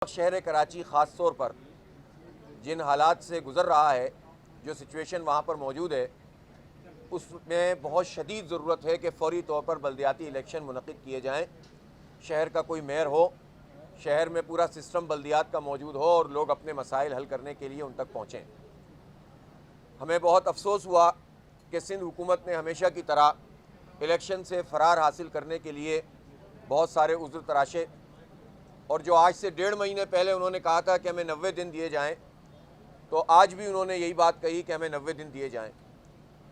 शहर कराची ख़ास तौर पर जिन हालात से गुज़र रहा है, जो सिचुएशन वहाँ पर मौजूद है, उसमें बहुत शदीद ज़रूरत है कि फ़ौरी तौर पर बल्दियाती इलेक्शन मुनक़िद किए जाएँ। शहर का कोई मेयर हो, शहर में पूरा सिस्टम बल्दियात का मौजूद हो और लोग अपने मसाइल हल करने के लिए उन तक पहुँचें। हमें बहुत अफसोस हुआ कि सिंध हुकूमत ने हमेशा की तरह इलेक्शन से फ़रार हासिल करने के लिए बहुत सारे उज़्र तराशे, और जो आज से 1.5 महीने पहले उन्होंने कहा था कि हमें 90 दिन दिए जाएं, तो आज भी उन्होंने यही बात कही कि हमें 90 दिन दिए जाएं।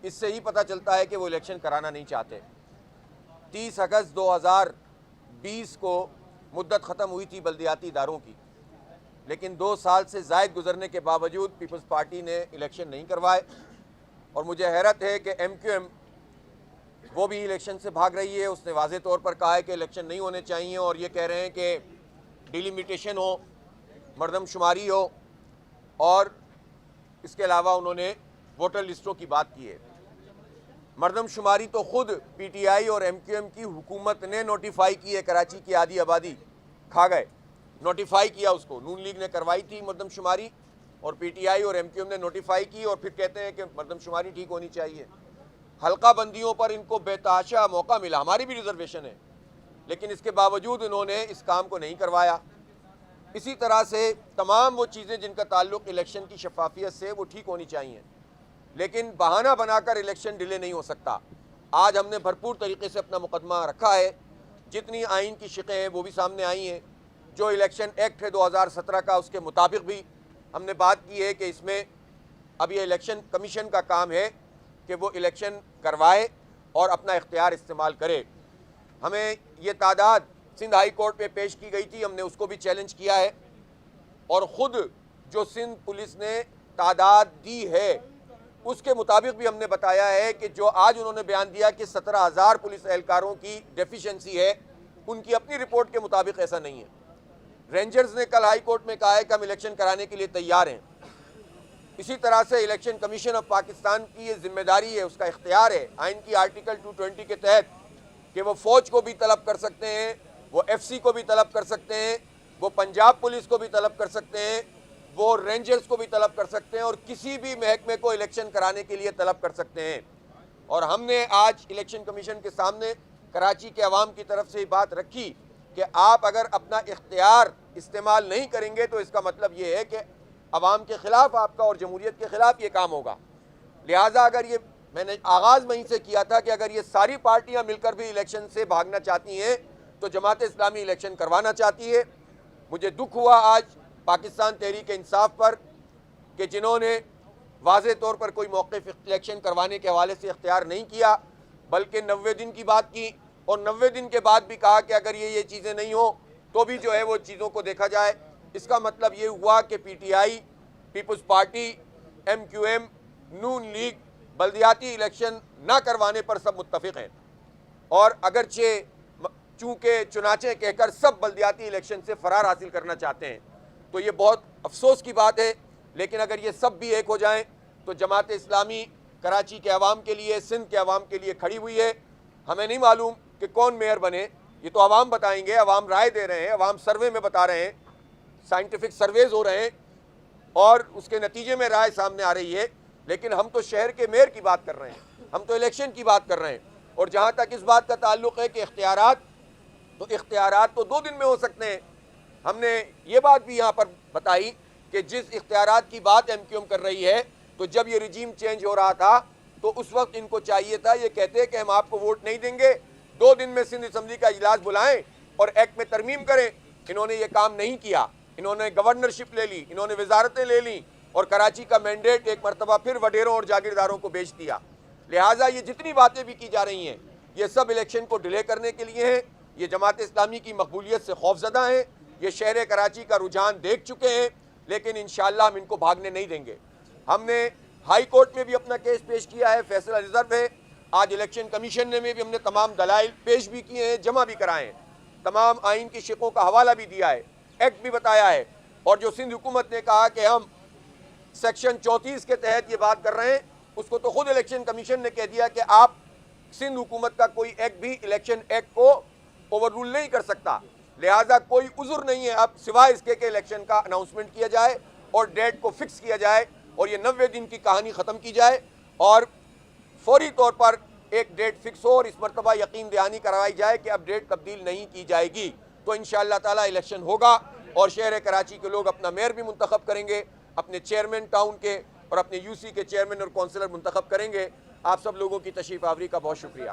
इससे ही पता चलता है कि वो इलेक्शन कराना नहीं चाहते। 30 अगस्त 2020 को मुद्दत ख़त्म हुई थी बल्दियाती इदारों की, लेकिन 2 साल से ज़ायद गुजरने के बावजूद पीपल्स पार्टी ने इलेक्शन नहीं करवाए। और मुझे हैरत है कि MQM वो भी इलेक्शन से भाग रही है। उसने वाज़े तौर पर कहा है कि इलेक्शन नहीं होने चाहिए, और ये कह रहे हैं कि डिलिमिटेशन हो, मरदमशुमारी हो, और इसके अलावा उन्होंने वोटर लिस्टों की बात की है। मरदमशुमारी तो ख़ुद PTI और MQM की हुकूमत ने नोटिफाई की है। कराची की आधी आबादी खा गए, नोटिफाई किया उसको। नून लीग ने करवाई थी मरदमशुमारी, और PTI और MQM ने नोटिफाई की, और फिर कहते हैं कि मरदमशुमारी ठीक होनी चाहिए। हल्का बंदियों पर इनको बेतहाशा मौका मिला, हमारी भी रिजर्वेशन है, लेकिन इसके बावजूद उन्होंने इस काम को नहीं करवाया। इसी तरह से तमाम वो चीज़ें जिनका ताल्लुक़ इलेक्शन की शफाफियत से, वो ठीक होनी चाहिए, लेकिन बहाना बनाकर इलेक्शन डिले नहीं हो सकता। आज हमने भरपूर तरीके से अपना मुकदमा रखा है। जितनी आइन की शिकें हैं वो भी सामने आई हैं। जो इलेक्शन एक्ट है 2017 का, उसके मुताबिक भी हमने बात की है कि इसमें अब ये इलेक्शन कमीशन का काम है कि वो इलेक्शन करवाए और अपना इख्तियार इस्तेमाल करे। हमें ये तादाद सिंध हाई कोर्ट में पेश की गई थी, हमने उसको भी चैलेंज किया है, और ख़ुद जो सिंध पुलिस ने तादाद दी है उसके मुताबिक भी हमने बताया है कि जो आज उन्होंने बयान दिया कि 17,000 पुलिस एहलकारों की डेफिशिएंसी है, उनकी अपनी रिपोर्ट के मुताबिक ऐसा नहीं है। रेंजर्स ने कल हाई कोर्ट में कहा है कि हम इलेक्शन कराने के लिए तैयार हैं। इसी तरह से इलेक्शन कमीशन ऑफ पाकिस्तान की ये जिम्मेदारी है, उसका इख्तियार है आइन की आर्टिकल 220 के तहत कि वो फ़ौज को भी तलब कर सकते हैं, वो FC को भी तलब कर सकते हैं, वो पंजाब पुलिस को भी तलब कर सकते हैं, वो रेंजर्स को भी तलब कर सकते हैं, और किसी भी महकमे को इलेक्शन कराने के लिए तलब कर सकते हैं। और हमने आज इलेक्शन कमीशन के सामने कराची के अवाम की तरफ से ये बात रखी कि आप अगर अपना इख्तियार इस्तेमाल नहीं करेंगे तो इसका मतलब ये है कि अवाम के ख़िलाफ़ आपका और जमहूरियत के ख़िलाफ़ ये काम होगा। लिहाजा अगर ये, मैंने आगाज़ वहीं से किया था कि अगर ये सारी पार्टियां मिलकर भी इलेक्शन से भागना चाहती हैं तो जमात इस्लामी इलेक्शन करवाना चाहती है। मुझे दुख हुआ आज पाकिस्तान तहरीक इंसाफ पर कि जिन्होंने वाज़े तौर पर कोई मौक़िफ़ इलेक्शन करवाने के हवाले से इख्तियार नहीं किया, बल्कि 90 दिन की बात की, और 90 दिन के बाद भी कहा कि अगर ये चीज़ें नहीं हो तो भी जो है वो चीज़ों को देखा जाए। इसका मतलब ये हुआ कि PTI, पीपल्स पार्टी, MQM, नून लीग बल्दियाती इलेक्शन ना करवाने पर सब मुत्तफ़िक़ हैं, और अगरचे चूँकि चुनाचे कहकर सब बल्दियाती इलेक्शन से फ़रार हासिल करना चाहते हैं। तो ये बहुत अफसोस की बात है, लेकिन अगर ये सब भी एक हो जाएं तो जमात इस्लामी कराची के अवाम के लिए, सिंध के अवाम के लिए खड़ी हुई है। हमें नहीं मालूम कि कौन मेयर बने, ये तो अवाम बताएंगे, अवाम राय दे रहे हैं, अवाम सर्वे में बता रहे हैं, साइंटिफिक सर्वेज हो रहे हैं, और उसके नतीजे में राय सामने आ रही है। लेकिन हम तो शहर के मेयर की बात कर रहे हैं, हम तो इलेक्शन की बात कर रहे हैं। और जहाँ तक इस बात का ताल्लुक़ है कि इख्तियारात तो 2 दिन में हो सकते हैं। हमने ये बात भी यहाँ पर बताई कि जिस इख्तियारात की बात MQM कर रही है, तो जब ये रिजीम चेंज हो रहा था तो उस वक्त इनको चाहिए था, ये कहते हैं कि हम आपको वोट नहीं देंगे, 2 दिन में सिंध असम्बली का इजलास बुलाएं और एक्ट में तरमीम करें। इन्होंने ये काम नहीं किया। इन्होंने गवर्नरशिप ले ली, इन्होंने वजारतें ले ली, और कराची का मैंडेट एक मरतबा फिर वडेरों और जागीरदारों को बेच दिया। लिहाजा ये जितनी बातें भी की जा रही हैं, ये सब इलेक्शन को डिले करने के लिए हैं। ये जमात इस्लामी की मकबूलियत से खौफजदा हैं। ये शहर कराची का रुझान देख चुके हैं, लेकिन इंशाअल्लाह हम इनको भागने नहीं देंगे। हमने हाई कोर्ट में भी अपना केस पेश किया है, फैसला रिजर्व है। आज इलेक्शन कमीशन में भी हमने तमाम दलाइल पेश भी किए हैं, जमा भी कराए हैं, तमाम आइन की शिकों का हवाला भी दिया है, एक्ट भी बताया है। और जो सिंध हुकूमत ने कहा कि हम सेक्शन 34 के तहत ये बात कर रहे हैं, उसको तो खुद इलेक्शन कमीशन ने कह दिया कि आप सिंध हुकूमत का कोई एक्ट भी इलेक्शन एक्ट को ओवर रूल नहीं कर सकता। लिहाजा कोई उज़ुर नहीं है अब सिवाय इसके कि इलेक्शन का अनाउंसमेंट किया जाए और डेट को फिक्स किया जाए और ये 90 दिन की कहानी ख़त्म की जाए और फौरी तौर पर एक डेट फिक्स हो और इस मरतबा यकीन दहानी करवाई जाए कि अब डेट तब्दील नहीं की जाएगी। तो इंशाअल्लाह ताला इलेक्शन होगा और शहर कराची के लोग अपना मेयर भी मुंतखब करेंगे, अपने चेयरमैन टाउन के और अपने यूसी के चेयरमैन और काउंसिलर मुंतखब करेंगे। आप सब लोगों की तशरीफ़ आवरी का बहुत शुक्रिया।